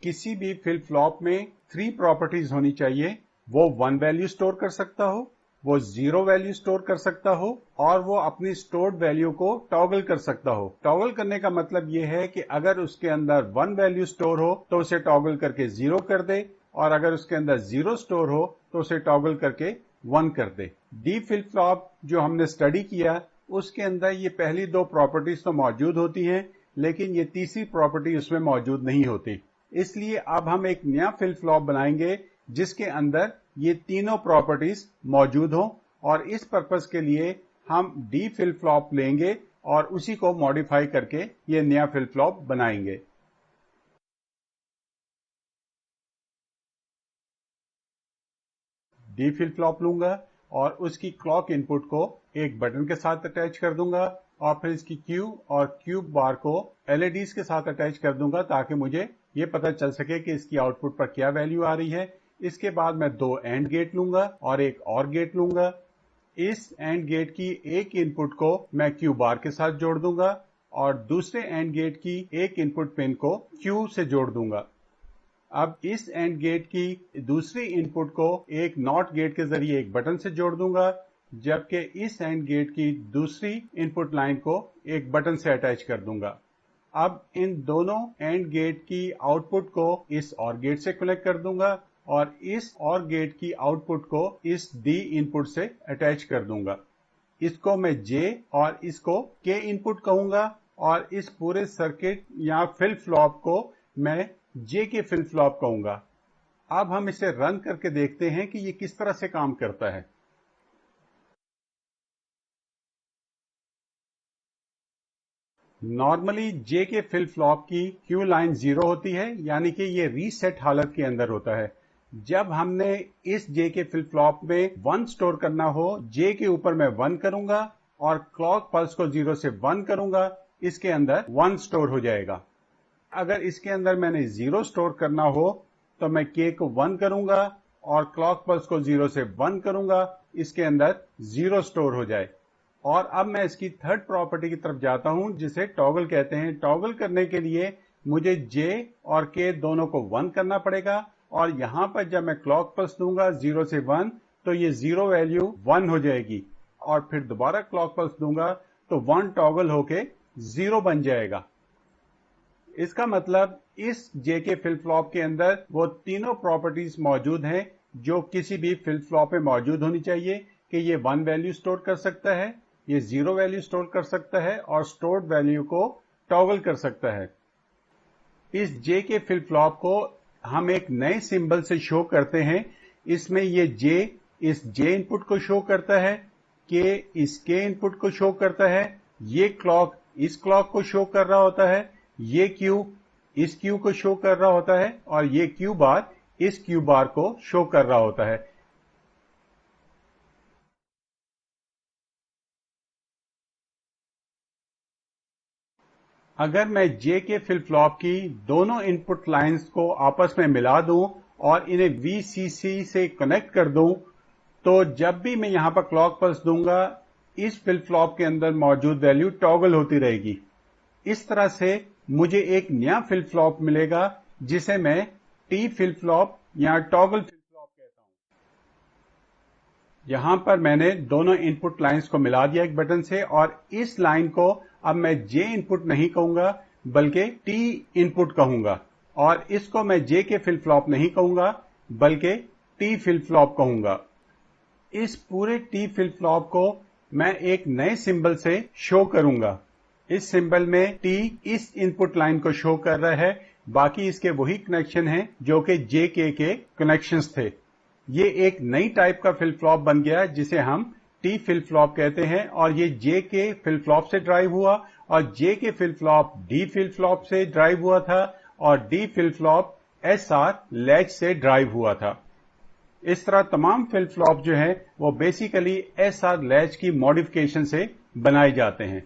किसी भी flip flop में 3 प्रॉपर्टीज होनी चाहिए। वो 1 वैल्यू स्टोर कर सकता हो, वो 0 वैल्यू स्टोर कर सकता हो और वो अपनी स्टोर्ड वैल्यू को टॉगल कर सकता हो। टॉगल करने का मतलब ये है कि अगर उसके अंदर 1 वैल्यू स्टोर हो तो उसे टॉगल करके 0 कर दे और अगर उसके अंदर 0 स्टोर हो तो उसे टॉगल करके 1 कर दे। डी फ्लिप फ्लॉप जो हमने स्टडी किया उसके अंदर ये पहली 2 प्रॉपर्टीज तो मौजूद होती हैं, लेकिन ये तीसरी प्रॉपर्टी उसमें मौजूद नहीं होती। इसलिए अब हम एक नया फ्लिप फ्लॉप बनाएंगे जिसके अंदर ये तीनों प्रॉपर्टीज मौजूद हों और इस पर्पस के लिए हम डी फ्लिप फ्लॉप लेंगे और उसी को मॉडिफाई करके ये नया फ्लिप फ्लॉप बनाएंगे। डी फ्लिप फ्लॉप लूंगा और उसकी क्लॉक इनपुट को एक बटन के साथ अटैच कर दूंगा और फिर इसकी क्यू और क्यूब बार को एलईडीज के साथ अटैच कर दूंगा ताकि मुझे ये पता चल सके कि इसकी आउटपुट पर क्या वैल्यू आ रही है। इसके बाद मैं 2 एंड गेट लूंगा और एक और गेट लूंगा। इस एंड गेट की एक इनपुट को मैं क्यू बार के साथ जोड़ दूंगा और दूसरे एंड गेट की एक इनपुट पिन को क्यू से जोड़ दूंगा। अब इस एंड गेट की दूसरी इनपुट को एक नॉट गेट के जरिए एक बटन से जोड़ दूंगा, जबकि इस एंड गेट की दूसरी इनपुट लाइन को एक बटन से अटैच कर दूंगा। अब इन दोनों एंड गेट की आउटपुट को इस और गेट से कनेक्ट कर दूंगा और इस और गेट की आउटपुट को इस डी इनपुट से अटैच कर दूंगा। इसको मैं जे और इसको के इनपुट कहूंगा और इस पूरे सर्किट या फ्लिप फ्लॉप को मैं जे के फ्लिप फ्लॉप कहूंगा। अब हम इसे रन करके देखते हैं कि ये किस तरह से काम करता है। नॉर्मली जे के फ्लिप फ्लॉप की क्यू लाइन 0 होती है, यानी कि ये रीसेट हालत के अंदर होता है। जब हमने इस जे के फ्लिप फ्लॉप में 1 स्टोर करना हो, जे के ऊपर मैं 1 करूंगा और क्लॉक पल्स को 0 से 1 करूंगा, इसके अंदर 1 स्टोर हो जाएगा। अगर इसके अंदर मैंने 0 स्टोर करना हो तो मैं के को 1 करूंगा और क्लॉक पल्स को 0 से 1 करूंगा, इसके अंदर 0 स्टोर हो जाए। और अब मैं इसकी थर्ड प्रॉपर्टी की तरफ जाता हूं जिसे टॉगल कहते हैं। टॉगल करने के लिए मुझे जे और के दोनों को 1 करना पड़ेगा और यहां पर जब मैं क्लॉक पल्स दूंगा 0 से 1 तो ये 0 वैल्यू 1 हो जाएगी और फिर दोबारा क्लॉक पल्स दूंगा तो 1 टॉगल होके 0 बन जाएगा। इसका मतलब इस जे के फ्लिप फ्लॉप के अंदर वो तीनों प्रॉपर्टीज मौजूद हैं जो किसी भी फ्लिप फ्लॉप में मौजूद होनी चाहिए कि ये 1 वैल्यू स्टोर कर सकता है, ये 0 वैल्यू स्टोर कर सकता है और स्टोर्ड वैल्यू को टॉगल कर सकता है। इस जे के फ्लिप फ्लॉप को हम एक नए सिंबल से शो करते हैं। इसमें ये जे इस जे इनपुट को शो करता है, के इस के इनपुट को शो करता है, ये क्लॉक इस क्लॉक को शो कर रहा होता है, ये क्यू इस क्यू को शो कर रहा होता है और ये क्यू बार इस क्यू बार को शो कर रहा होता है। अगर मैं जे के फ्लिप फ्लॉप की दोनों इनपुट लाइंस को आपस में मिला दूं और इन्हें वीसीसी से कनेक्ट कर दूं तो जब भी मैं यहां पर क्लॉक पल्स दूंगा इस फ्लिप फ्लॉप के अंदर मौजूद वैल्यू टॉगल होती रहेगी। इस तरह से मुझे एक नया फ्लिप फ्लॉप मिलेगा जिसे मैं टी फ्लिप फ्लॉप या टॉगल फ्लिप फ्लॉप कहता हूं। यहां पर मैंने दोनों इनपुट लाइंस को मिला दिया एक बटन से और इस लाइन को अब मैं जे इनपुट नहीं कहूंगा बल्कि टी इनपुट कहूंगा और इसको मैं जे के फ्लिप फ्लॉप नहीं कहूंगा बल्कि टी फ्लिप फ्लॉप कहूंगा। इस पूरे टी फ्लिप फ्लॉप को मैं एक नए सिंबल से शो करूंगा। इस सिंबल में टी इस इनपुट लाइन को शो कर रहा है, बाकी इसके वही कनेक्शन हैं जो कि जे के कनेक्शंस थे। ये एक नई टाइप का फ्लिप फ्लॉप बन गया जिसे हम टी फ्लिप फ्लॉप कहते हैं और ये जे के फ्लिप फ्लॉप से ड्राइव हुआ और जे के flip flop D flip flop से ड्राइव हुआ था और D flip flop SR latch से ड्राइव हुआ था। इस तरह तमाम फ्लिप फ्लॉप जो है वो बेसिकली एसआर लैच की मॉडिफिकेशन से बनाए जाते हैं।